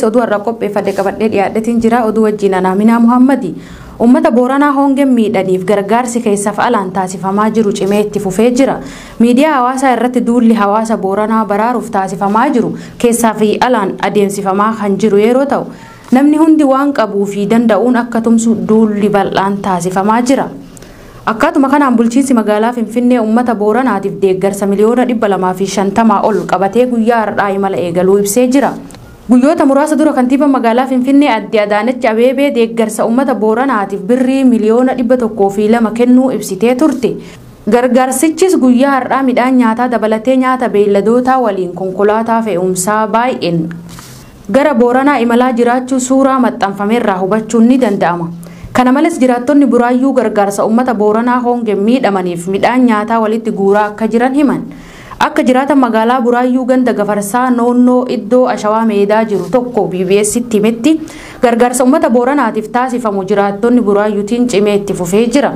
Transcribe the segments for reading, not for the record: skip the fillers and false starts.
Oduu har'a qopheeffadhe qabadhee dhiyaadheetiin jira. Oduu wajjin Anaaminaa Muhammadi. Uummata Booranaa hongeen miidhaniif gargaarsi keessaaf alaan taasifamaa jiru cimee itti fufee jira. Miidiyaa hawaasaa irratti duulli hawaasa Booranaa baraaruuf taasifamaa jiru keessaa fi alaan adeemsifamaa kan jiru yeroo ta'u, namni hundi waan qabuu fi danda'uun akka tumsu duulli bal'aan taasifamaa jira. Akkaatuma kanaan bulchiinsi magaalaa Finfinnee uummata Booranaatiif deeggarsa miliyoona 250 ol qabatee guyyaa har'aa imala eegaluu ibsee jira. Guyyoota muraasa dura kantiibaan magaalaa Finfinnee Aadde Adaanech Abeebee deeggarsa uummata Booranaatiif birrii miliyoona 102 kennuu ibsitee turte. Gargaarsichis guyyaa har'aa midhaan nyaataa dabalatee nyaata beeyladootaa waliin konkolaataa fe'umsaa baay'een gara Booranaa imalaa jiraachuu suuraa maxxanfameerraa hubachuun ni danda'ama. Kana malees jiraattonni Buraayyuu gargaarsa uummata Booranaa hongeen miidhamaniif midhaan nyaataa walitti guuraa akka jiran himan. Akka jiraatan magaalaa Buraayyuu ganda Gafarsaa noonnoo iddoo Ashawaa Meedaa jiru tokko BBS'tti himetti gargaarsa uummata Booranaatiif taasifamu jiraattonni Buraayyuutiin cimee itti fufee jira.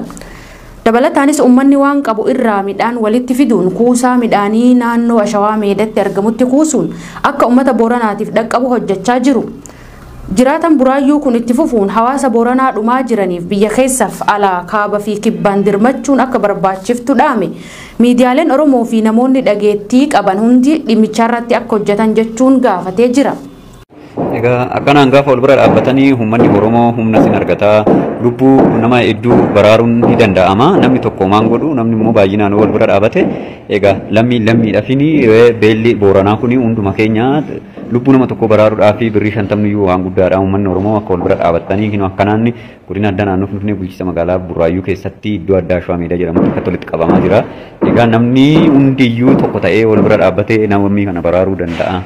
Dabalataanis uummanni waan qabu irraa midhaan walitti fiduun kuusaa midhaanii naannoo Ashawaa Meedatti argamutti kuusuun akka uummata Booranaatiif dhaqqabu hojjechaa jiru. Jiraatan Buraayyuu kun itti fufuun hawaasa Booranaa dhumaa jiraniif biyya keessaaf alaa kaaba fi kibbaan dirmachuun akka barbaachiftu dhaame. Miidiyaaleen Oromoo fi namoonni dhageettii qaban hundi dhimmichaarratti akka hojjetan jechuun gaafatee jira. Egaa akkanaan gaafa wal bira dhaabbatanii uummanni Oromoo humna sin argataa lubbuu nama hedduu baraaruun ni danda'ama. Namni tokko maan godhu namni immoo baay'inaan wal bira dhaabbate egaa lammiidhaafini beelli Booranaa kuni hunduma keenya lubbuu nama tokko baraaruudhaaf birrii 50 waan guddaadha. Uummanni Oromoo akka wal bira dhaabbatanii kinu akkanaan godina addaa naannoo Finfinnee bulchiinsa magaalaa Buraayyuu keessatti iddoo addaa Ashawaa Meedaa jedhamutti akka walitti qabamaa jira. Egaa namni hundiyyuu tokko ta'ee wal bira dhaabbatee namni kana baraaruu danda'a.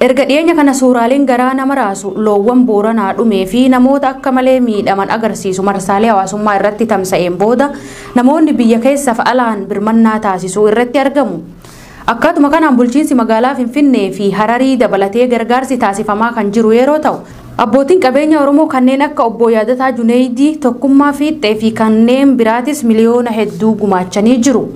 Erga dhiyeenya kana suuraaleen garaa nama raasu loowwan Booranaa dhumee fi namoota akka malee miidhaman agarsiisu marsaalee hawaasummaa irratti tamsa'een booda namoonni biyya keessaaf alaan birmannaa taasisuu irratti argamu. Akkaatuma kanaan bulchiinsi magaalaa Finfinnee fi Hararii dabalatee gargaarsi taasifamaa kan jiru yeroo ta'u, abbootiin qabeenya Oromoo kanneen akka obbo Yaadataa Juneedii, Tokkummaa Fiixee fi kanneen biraatis miliyoona hedduu gumaachanii jiru.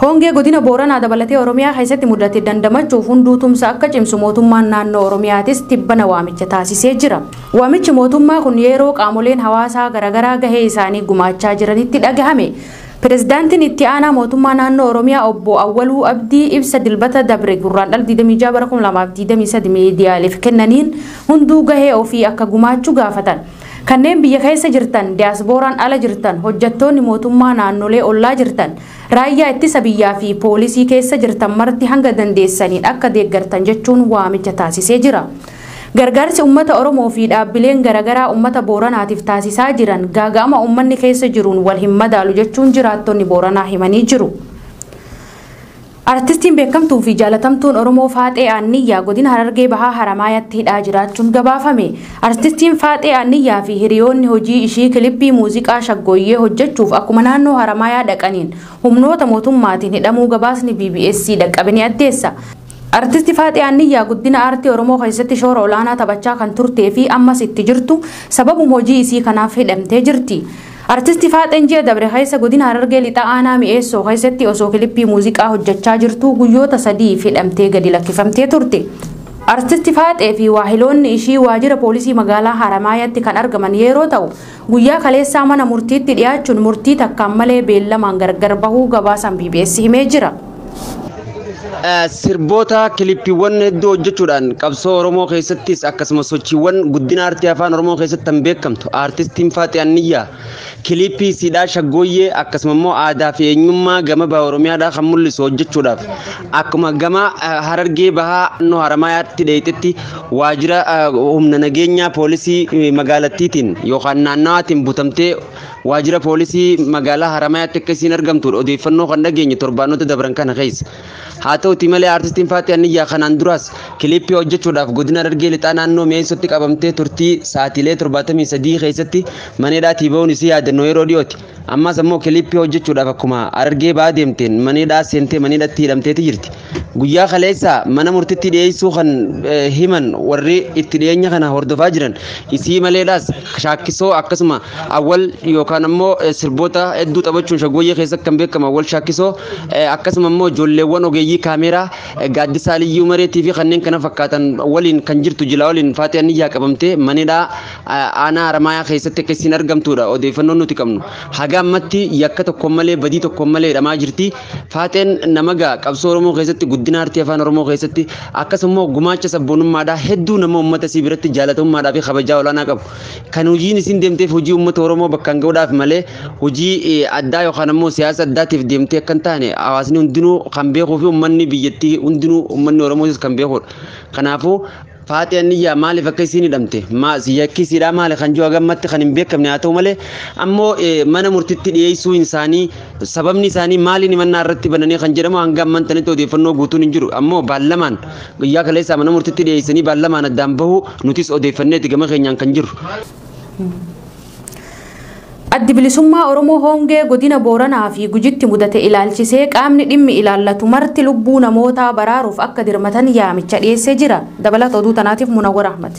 Hongee godina Booranaa dabalatee Oromiyaa keessatti mudate dandamachuuf hunduu tumsa akka cimsu mootummaan naannoo Oromiyaatis tibbana waamicha taasisee jira. Waamichi mootummaa kun yeroo qaamoleen hawaasaa garaagaraa gahee isaanii gumaachaa jiranitti dhagahame. Pirezidaantiin itti aanaa mootummaa naannoo Oromiyaa obbo Awwaluu Abdii ibsa dilbata dabre gurraandhala 26/2023 miidiyaaleef kennaniin hunduu gahee ofii akka gumaachuu gaafatan. Kanneen biyya keessa jirtan, diyaaspooraan ala jirtan, hojjettoonni mootummaa naannolee ollaa jirtan, raayyaa ittisa biyyaa fi poolisii keessa jirtan marti hanga dandeessaniin akka deeggartan jechuun waamicha taasisee jira. Gargaarsi uummata Oromoo fi dhaabbileen garaagaraa uummata Booranaatiif taasisaa jiran gaaga'ama uummanni keessa jiruun wal hin madaalu jechuun jiraattonni Booranaa himanii jiru. Artistiin beekamtuu fi jaalatamtuun Oromoo Faaxee Aaniyyaa godina Harargee Bahaa Haramaayaatti hidhaa jiraachuun gabaafame. Artistiin Faaxee Aaniyyaa fi hiriyoonni hojii ishii kilippii muuziqaa shaggooyyee hojjechuuf akkuma naannoo Haramaayaa dhaqaniin humnoota mootummaatiin hidhamuu gabaasni BBS dhaqqabe ni addeessa. Artisti Faaxee Aaniyyaa guddina aartii Oromoo keessatti shoora olaanaa taphachaa kan turtee fi ammas itti jirtu sababuma hojii isii kanaaf hidhamtee jirti. Artisti Faaxeen ji'a dabre keessa godina Harargee Lixaa aanaa mi'eessoo keessatti osoo kilippii muuziqaa hojjechaa jirtu guyyoota 3 hidhamtee gadi lakkifamtee turte. Artisti Faaxee fi waahiloonni ishii waajjira poolisii magaalaa Haramaayaatti kan argaman yeroo ta'u, guyyaa kaleessaa mana murtiitti dhiyaachuun murtii takkaan malee beellamaan gargar bahuu gabaasan BBS himee jira. Sirboota kilippiiwwan hedduu hojjechuudhaan qabsoo Oromoo keessattis akkasumas sochiiwwan guddina aartii afaan Oromoo keessatti kan beekamtu artistiin Faaxee Aaniyyaa kilippii siidhaa shaggooyyee akkasuma immoo aadaa fi eenyummaa gama baha Oromiyaadhaa kan mul'isu hojjechuudhaaf akkuma gama Harargee Bahaa naannoo Haramaayaatti dheetetti waajjira humna nageenyaa poolisii magaalattiitiin yookaan naannawaatiin butamtee waajjira poolisii magaalaa Haramaayaatti akka isiin argamtu odeeffannoo kan dhageenye torbaanota dabran kana keessa. Haa ta'uti malee artistiin Faatii Anniyyaa kanaan duras kilippii hojjechuudhaaf godina Harargee lixaa naannoo mi'eessotti qabamtee turtii sa'aatiilee 73 keessatti maneedhaatii ba'uun isii yaadannoo yeroo dhiyooti. Ammas ammoo kilippii hojjechuudhaaf akkuma Harargee ba'aa deemteen maneedhaa seentee maneedhaatti hidhamteeti jirti. Guyyaa kaleessa mana murtiitti dhiyeessuu kan himan warri itti dhiyeenya kana hordofaa jiran isii maleedhaas shaakkisoo akkasuma awwal yookaan ammoo sirboota hedduu taphachuun shaggooyyee keessatti kan beekamu awwal shaakkisoo akkasuma ammoo ijoolleewwan ogeeyyii kaameeraa gaaddisaa liyyuu mareetii fi kanneen kana fakkaatan waliin kan jirtu jilaa waliin Faatii Anniyyaa qabamtee maneedhaa aanaa Haramaayaa keessatti akka isiin argamtudha odeeffannoon nuti qabnu. Haga ammatti yakka tokko malee badii tokko malee hidhamaa jirti. Faateen nama qabsoo Oromoo keessatti guddina aartii afaan Oromoo keessatti akkasuma gumaacha sabboonummaadhaa hedduu nama uummata isii biratti jaalatamummaadhaa fi kabajaa olaanaa qabu. Kan hojiin isin deemteef hojii uummata Oromoo bakkaan ga'uudhaaf malee hojii addaa yookaan ammoo siyaasa addaatiif deemtee akka hin taane hawaasni hundinuu kan beekuu fi uummanni biyyattii hundinuu uummanni Oromootis kan beekudha. Kanaafuu Faatii Anniyyaa maaliif akka isiin hidhamte yakkisiidhaa maali kan jiru gammatti kan hin beekamne haa ta'u malee ammoo mana murtiitti dhiyeessuun isaanii sababni isaanii maaliin himannaa irratti bananii kan jedhamu hanga ammantanitti odeeffannoo guutuun hin jiru ammoo baallamaan guyyaa kaleessaa mana murtiitti dhiyeessanii baallamaan addaan bahu nutis odeeffanneeti gama keenyaan kan jiru. Addi bilisummaa Oromoo hongee godina Booranaa fi Gujitti mudate ilaalchisee qaamni dhimmi ilaallatu marti lubbuu namootaa baraaruuf akka dirmatan yaamicha dhiyeessee jira. Dabalata oduu tanaatiif Munawwar Ahmad.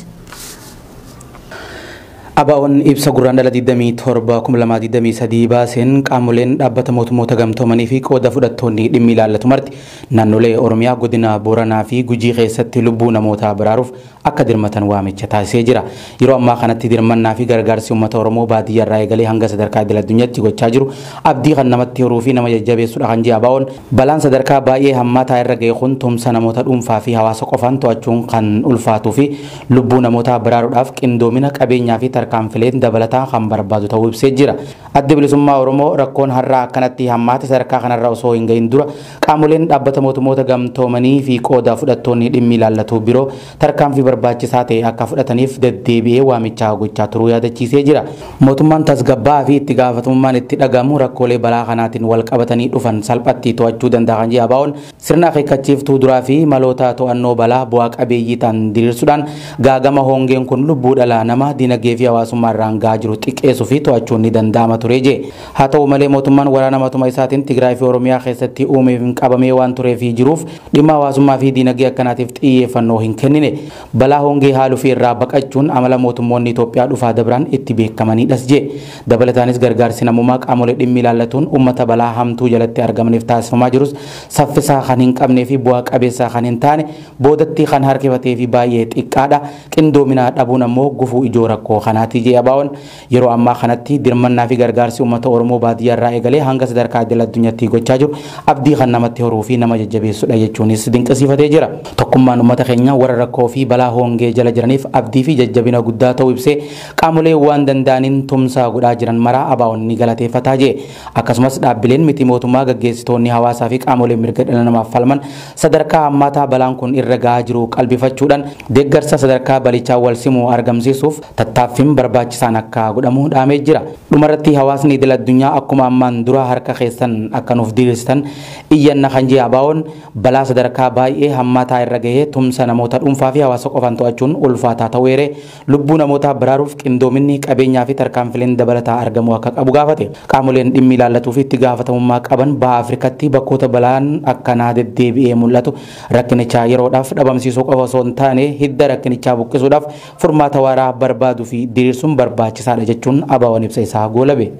Abaawwan ibsa gurraandhala 27/2023 baaseen qaamoleen dhaabbata mootummoota gamtoomanii fi qooda fudhattoonni dhimmi ilaallatu marti naannolee Oromiyaa godina Booranaa fi Gujii keessatti lubbuu namootaa baraaruuf akka dirmatan waamicha taasisee jira. Yeroo ammaa kanatti dirmannaa fi gargaarsi uummata Oromoo baadiyyaarraa eegalee hanga sadarkaa idil-addunyaatti gochaa jiru abdii kan namatti horuu fi nama jajjabeessuudha kan jedhe Abaawwan balaan sadarkaa baay'ee hammaataa irra ga'e kun tumsa namoota dhuunfaa fi hawaasa qofaan to'achuun kan ulfaatuu fi lubbuu namootaa baraaruudhaaf qindoomina qabeenyaa fi tarkaanfileen dabalataa kan barbaadu ta'uu ibsee jira. Addi bilisummaa Oromoo rakkoon har'aa akkanatti hammaate sadarkaa kanarra osoo hin gahin dura qaamoleen dhaabbata mootummoota gamtoomanii fi qooda fudhattoonni dhimmi ilaallatu biroo tarkaanfii barbaachisaa ta'e akka fudhataniif deddeebi'ee waamichaa gochaa turuu yaadachiisee jira. Mootummaan tasgabbaa fi itti gaafatamummaan itti dhagamu rakkoolee balaa kanaatiin wal qabatanii dhufan salphatti to'achuu danda'a kan jedhe Abaawwan sirna akeekkachiiftuu duraa fi maloota to'annoo balaa bu'aa qabeeyyii ta'an diriirsuudhaan gaagama hongeen kun lubbuu dhala namaa dinagdee fi hawaasummaa irraan gahaa jiru xiqqeessuu fi to'achuun ni danda'ama ture jedhe. Haa ta'u malee mootummaan waraana mootummaa isaatiin Tigraay fi Oromiyaa keessatti uumeef qabamee waan tureef jiruuf dhimma hawaasummaa fi dinagdee akkanaatiif xiyyeeffannoo hin kennine. Balaa hongee haaluu fi irraa baqachuun amala mootummoonni Itoophiyaa dhufaa dabran itti beekamanidhas jedhe. Dabalataanis gargaarsi namummaa qaamolee dhimmi ilaallatuun uummata balaa hamtuu jalatti argamaniif taasifamaa jirus saffisaa kan hin qabnee fi bu'aa qabeessaa kan hin taane boodatti kan harkifatee fi baay'ee xiqqaadha. Qindoominaa dhabuun ammoo gufuu ijoo rakkoo kanaati jedhe Abaawwan yeroo ammaa kanatti dirmannaa fi gargaarsi uummata Oromoo baadiyyaarraa eegalee hanga sadarkaa idil-addunyaatti gochaa jiru abdii kan namatti horuu fi nama jajjabeessuudha jechuunis dinqisiifatee jira. Tokkummaan uummata keenya warra rakkoo fi balaa hongee jala jiraniif abdii fi jajjabina guddaa ta'uu ibsee qaamolee waan danda'aniin tumsaa godhaa jiran maraa Abaawwan ni galateeffataa jedhe. Akkasumas dhaabbileen miti mootummaa gaggeessitoonni hawaasaa fi qaamoleen mirga dhala namaaf falman sadarkaa hammaataa balaan kun irra gahaa jiru qalbifachuudhaan deeggarsa sadarkaa balichaa wal simuu argamsiisuuf tattaaffiin barbaachisaan akka godhamu dhaamee jira. Dhumarratti hawaasni idil-addunyaa akkuma ammaan dura harka keessan akka nuuf diriirsitan iyyanna kan jedhe Abaawwan balaa sadarkaa baay'ee hammaataa irra gahee tumsa namoota dhuunfaa fi hawaasa qofaan to'achuun ulfaataa ta'uu eeree lubbuu namootaa baraaruuf qindoominni qabeenyaa fi tarkaanfileen dabalataa argamuu akka qabu gaafate. Qaamoleen dhimmi ilaallatuu fi itti gaafatamummaa qaban baha Afrikatti bakkoota balaan akkanaa deddeebi'ee mul'atu rakkinichaa yeroodhaaf dhabamsiisuu qofa osoo hin taane hidda rakkinichaa buqqisuudhaaf furmaata waaraa barbaaduu fi diriirsuun barbaachisaadha jechuun Abaawwan ibsa isaa goolabe.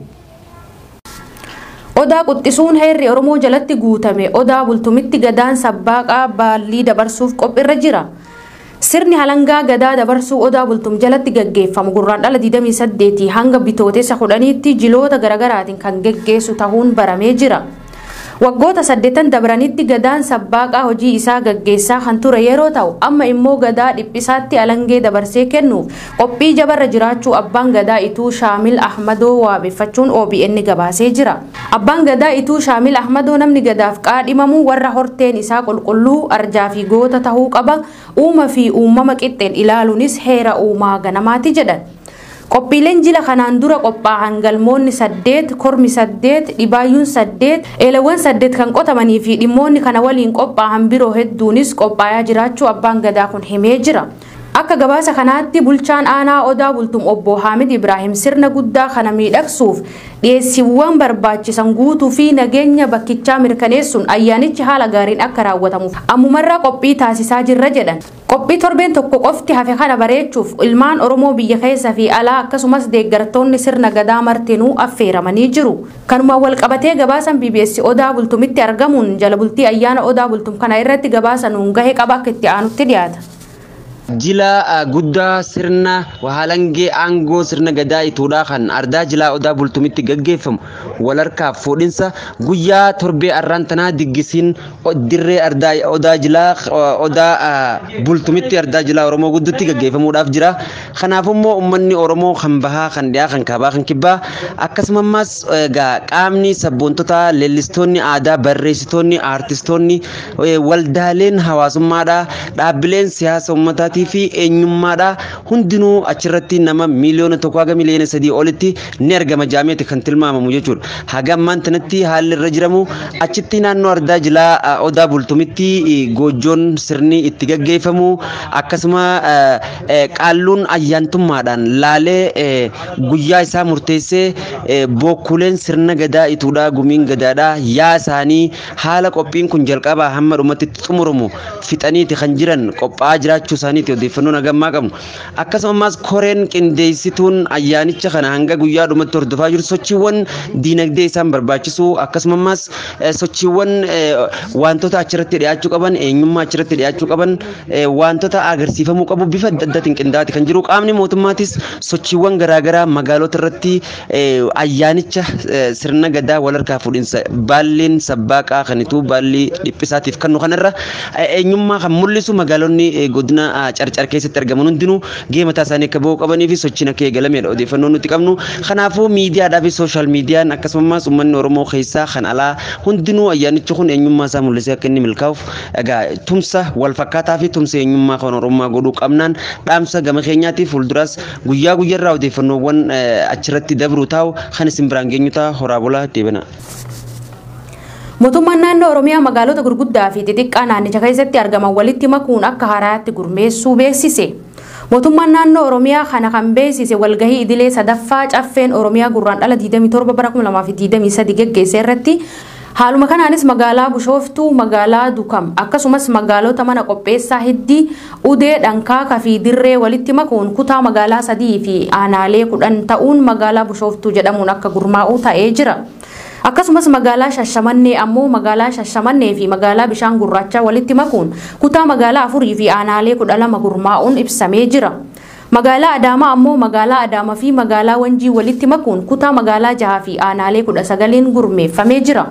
Odaa quxxisuun heerri Oromoo jalatti guutame odaa bultumitti gadaan sabbaaqaa baallii dabarsuuf qophiirra jira. Sirni halangaa gadaa dabarsuu odaa bultum jalatti gaggeeffamu gurraandhala 28 hanga bitootessa 10tti jiloota garaagaraatiin kan gaggeessu ta'uun baramee jira. Waggoota 8 dabranitti gadaan sabbaaqaa hojii isaa gaggeessaa kan ture yeroo ta'u amma immoo gadaa dhiphisaatti alangee dabarsee kennuuf qophii jabarra jiraachuu abbaan gadaa Ituu Shaamil Ahmadoo waabeffachuun OBN gabaasee jira. Abbaan gadaa Ituu Shaamil Ahmadoo namni gadaaf qaadhimamu warra horteen isaa qulqulluu arjaa fi goota ta'uu qaba uuma fi uumama qixxeen ilaaluunis heera uumaa ganamaati jedhan. Qophiileen jila kanaan dura qophaa'an galmoonni 8, kormi 8, dhibaayyuun 8, eelawwan 8 kan qotamanii fi dhimmoonni kana waliin qophaa'an biroo hedduunis qophaa'aa jiraachuu abbaan gadaa kun himee jira. Akka gabaasa kanaatti bulchaan aanaa Odaa Bultum obbo Hamid Ibrahim sirna guddaa kana miidhagsuuf dhiyeessiiwwan barbaachisan guutuu fi nageenya bakkichaa mirkaneessuun ayyaanichi haala gaariin akka raawwatamuuf ammumarraa qophii taasisaa jirra jedhan. Qophii torbeen tokko qofti hafe kana bareechuuf ilmaan Oromoo biyya keessa fi alaa akkasumas deeggartoonni sirna gadaa martinuu affeeramanii jiru. Kanuma wal qabatee gabaasan BBS Odaa Bultumitti argamuun jala bultii ayyaana Odaa Bultum kana irratti gabaasanuun gahee qaba akka itti aanutti dhiyaata. Jila guddaa sirna wahalangee aangoo sirna gadaa ituudha kan ardaa jilaa Odaa Bultumitti gaggeeffamu walarkaa fuudhinsa guyyaa torbee arraantanaa diggisiin dirree ardaa Odaa jilaa Odaa Bultumitti ardaa jilaa Oromoo guddutti gaggeeffamuudhaaf jira. Kanaafummoo uummanni Oromoo kan bahaa kan dhiyaa kan kaabaa kan kibbaa akkasumas qaamni sabboontota leellistoonni aadaa barreessitoonni aartistoonni waldaaleen hawaasummaadhaa dhaabbileen siyaasa uummataa fi eenyummaadha hundinuu achirratti nama miliyoona 1.3 olitti ni argama jaameeti kan tilmaamamu jechuudha. Hagammaan tanatti haalli irra jiramu achitti naannoo ardaa jilaa Odaa Bultumitti goojjoon sirni itti gaggeeffamu akkasuma qaalluun ayyaantummaadhaan laalee guyyaa isaa murteessee bokkuleen sirna gadaa ituudha gumiin gadaadha yaa isaanii haala qophiin kun jalqabaa hamma dhumatti xumuramu fixaniiti kan jiran qophaa'aa jiraachuu isaanii odeeffannoo nagammaa qabnu. Akkasumas koreen qindeessituun ayyaanicha kana hanga guyyaa dhumatti hordofaa jiru sochiiwwan diinagdee isaan barbaachisu akkasumas sochiiwwan wantoota achirratti dhiyaachuu qaban eenyummaa achirratti dhiyaachuu qaban wantoota agarsiifamuu qabu bifa adda addaatiin qindaa'ati kan jiru. Qaamni mootummaatis sochiiwwan garaagaraa magaalota irratti ayyaanicha sirna gadaa walarkaa fuudhinsa baalleen sabbaaqaa kanituu baallii dhiphisaatiif kannu kanarra eenyummaa kan mul'isu magaalonni godina carcar keessatti argaman hundinuu geemataa isaanii akka bahuu qabanii fi sochiin akka eegalameedha odeeffannoo nuti qabnu. Kanaafuu miidiyaadhaa fi sooshaal miidiyaan akkasumas uummanni Oromoo keessaa kan alaa hundinuu ayyaanichi kun eenyummaa isaa mul'isee akka inni milkaa'uuf egaa tumsa wal fakkaataa fi tumsa eenyummaa kan Oromoo godhuu qabnaan dhaamsa gama keenyaatiif fuulduras guyyaa guyyaarraa odeeffannoowwan achirratti dabru taa'u kan isin biraan geenyu ta'a horaa bulaa deebina. Mootummaan naannoo Oromiyaa magaalota gurguddaa fi xixiqqaa naannicha keessatti argaman walitti makuun akka haaraatti gurmeessuu beeksise. Mootummaan naannoo Oromiyaa kana kan beeksise walgahii idilee sadaffaa caffeen Oromiyaa gurraandhala 27 bara 2023 geggeesse irratti. Haaluma kanaanis magaalaa Bushooftuu, magaalaa Dukam akkasumas magaalota mana qopheessaa Hiddii, Udee, Dhankaaka fi Dirree walitti makuun kutaa magaalaa 3 fi aanaalee 10 ta'uun magaalaa Bushooftuu jedhamuun akka gurmaa'u ta'ee jira. Akkasumas magaalaa Shashamannee ammoo magaalaa Shashamannee fi magaalaa Bishaan Gurraachaa walitti makuun kutaa magaalaa 4 fi aanaalee 12 gurmaa'uun ibsamee jira. Magaalaa Adaamaa ammoo magaalaa Adaamaa fi magaalaa Wanjii walitti makuun kutaa magaalaa 6 fi aanaalee 19 gurmeeffamee jira.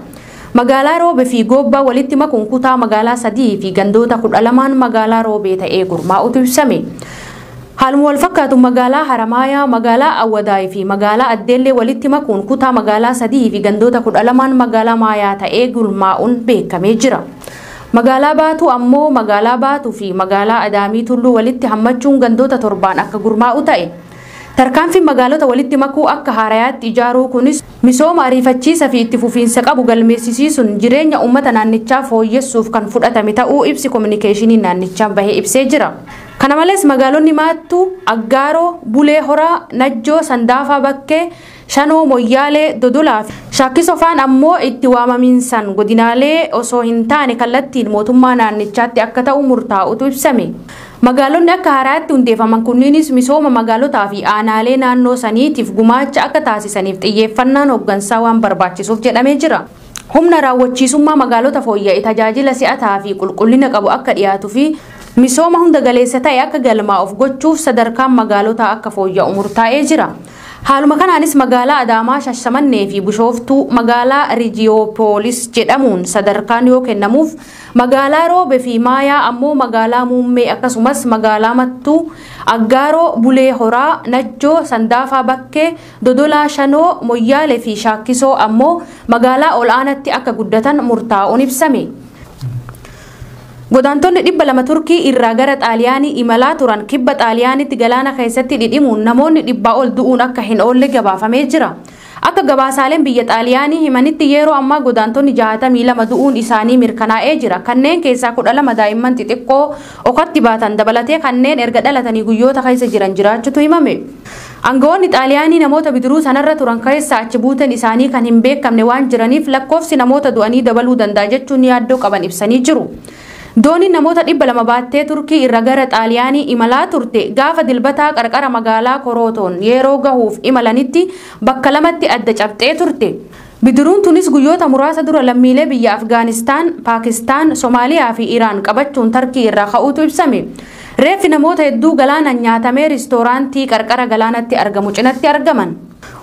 Magaalaa Roobee fi Goobbaa walitti makuun kutaa magaalaa 3 fi gandoota 12 magaalaa Roobee ta'ee gurmaa'utu ibsame. Haaluma wal fakkaatu magaalaa Haramaayaa, magaalaa Awwadaay fi magaalaa Addeellee walitti makuun kutaa magaalaa 3 fi gandoota 12 magaalaa Maayaa ta'ee gurmaa'uun beekamee jira. Magaalaa Baatuu ammoo magaalaa Baatuu fi magaalaa Adaamii Tulluu walitti hammachuun gandoota 7 akka gurmaa'u ta'e. Tarkaanfiin magaalota walitti makuu akka haarayaatti ijaaruu kunis misooma ariifachiisa fi itti fufiinsa qabu galmeessisiisuun jireenya uummata naannichaa fooyyessuuf kan fudhatame ta'uu ibsi kominikeeshinii naannichaa bahee ibsee jira. Kana malees magaalonni Maattuu, Aggaaroo, Bulee Horaa, Najjoo, Sandaafaa Bakkee, Shanoo, Moyyaalee, Dodolaa fi Shaakkiso faan ammoo itti waamamiinsan godinaalee osoo hin taane kallattiin mootummaa naannichaatti akka ta'u murtaa'utu ibsame. Magaalonni akka haaraatti hundeeffaman kunniinis misooma magaalotaa fi aanaalee naannoo saniitiif gumaacha akka taasisaniif xiyyeeffannaan hooggansaa waan barbaachisuuf jedhamee jira. Humna raawwachiisummaa magaalota fooyya'e tajaajila si'ataa fi qulqullina qabu akka dhiyaatu fi misooma hunda galeessa ta'e akka galmaa'uuf gochuuf sadarkaan magaalotaa akka fooyya'u murtaa'ee jira. Haaluma kanaanis magaalaa Adaamaa, Shashamannee fi Bushooftuu magaalaa Riijiyoopolis jedhamuun sadarkaan yoo kennamuuf magaalaa Roobee fi Maayaa ammoo magaalaa Muummee akkasumas magaalaa Mattuu, Aggaaroo, Bulee Horaa, Najjoo, Sandaafaa Bakkee, Dodolaa, Shanoo, Moyyaalee fi Shaakkisoo ammoo magaalaa ol'aanatti akka guddatan murtaa'uun ibsame. Godaantonni 200 Turkii irraa gara Xaaliyaanii imalaa turan kibba Xaaliyaanitti galaana keessatti dhidhimuun namoonni 100 ol du'uun akka hin oolle gabaafamee jira. Akka gabaasaaleen biyya Xaaliyaanii himanitti yeroo ammaa godaantonni 62 du'uun isaanii mirkanaa'ee jira. Kanneen keessaa 12 daa'imman xixiqqoo okatti baatan dabalatee kanneen erga dhalatanii guyyoota keessa jiran jiraachuutu himame. Aangawoonni Xaaliyaanii namoota bidiruu sanarra turan keessaa achi buuteen isaanii kan hin beekamne waan jiraniif lakkoofsi namoota du'anii dabaluu danda'a jechuun yaaddoo qaban ibsanii jiru. Dooniin namoota 200 baattee Turkii irra gara Xaaliyaanii imalaa turte gaafa dilbataa qarqara magaalaa Korootoon yeroo gahuuf imalanitti bakka lamatti adda cabxee turte. Bidiruun tunis guyyoota muraasa dura lammiilee biyya Afgaanistaan, Paakistaan, Somaaliyaa fi Iraan qabachuun Turkii irraa ka'uutu ibsame. Reeffi namoota hedduu galaanaan nyaatamee riistooraantii qarqara galaanatti argamu cinatti argaman.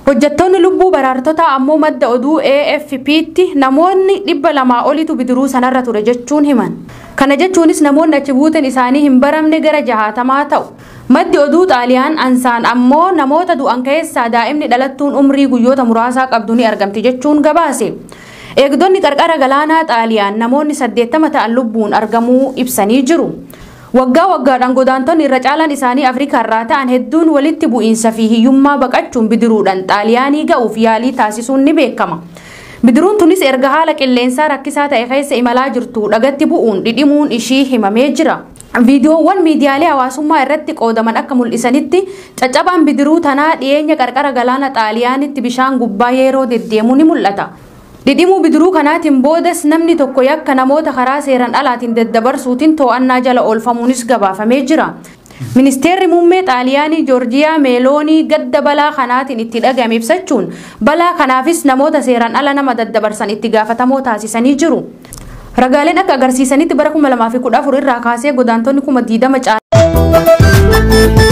Hojjettoonni lubbuu baraartotaa ammoo madda oduu AFP'tti namoonni 200 olitu bidiruu sanarra ture jechuun himan. Kana jechuunis namoonni achi buuteen isaanii hin baramne gara 60 ta'u. Maddi oduu Xaaliyaan ansaan ammoo namoota du'an keessaa daa'imni dhalattuun umrii guyyoota muraasaa qabdu ni argamti jechuun gabaase. Eegdonni qarqara galaanaa Xaaliyaan namoonni 80 ta'an lubbuun argamuu ibsanii jiru. Waggaa waggaadhaan godaantonni irra caalaan isaanii Afrikaa irraa ta'an hedduun walitti bu'iinsa fi hiyyummaa baqachuun bidiruudhaan Xaaliyaanii ga'uuf yaalii taasisuun ni beekama. Bidiruun tunis erga haala qilleensaa rakkisaa ta'e keessa imalaa jirtu dhagatti bu'uun dhidhimuun ishii himamee jira. Viidiyoowwan miidiyaalee hawaasummaa irratti qoodaman akka mul'isanitti caccabaan bidiruu tanaa dhiyeenya qarqara galaana Xaaliyaanitti bishaan gubbaa yeroo deddeemu ni mul'ata. Dhidhimuu bidiruu kanaatiin boodas namni tokko yakka namoota karaa seeran alaatiin daddabarsuutiin to'annaa jala oolfamuunis gabaafamee jira. Ministeerri muummee Xaaliyaanii Joorjiyaa Meeloonii gadda balaa kanaatiin itti dhagahame ibsachuun balaa kanaafis namoota seeran ala nama daddabarsan itti gaafatamoo taasisanii jiru. Ragaaleen akka agarsiisanitti bara 2014 irraa kaasee godaantonni 20,000 caalaa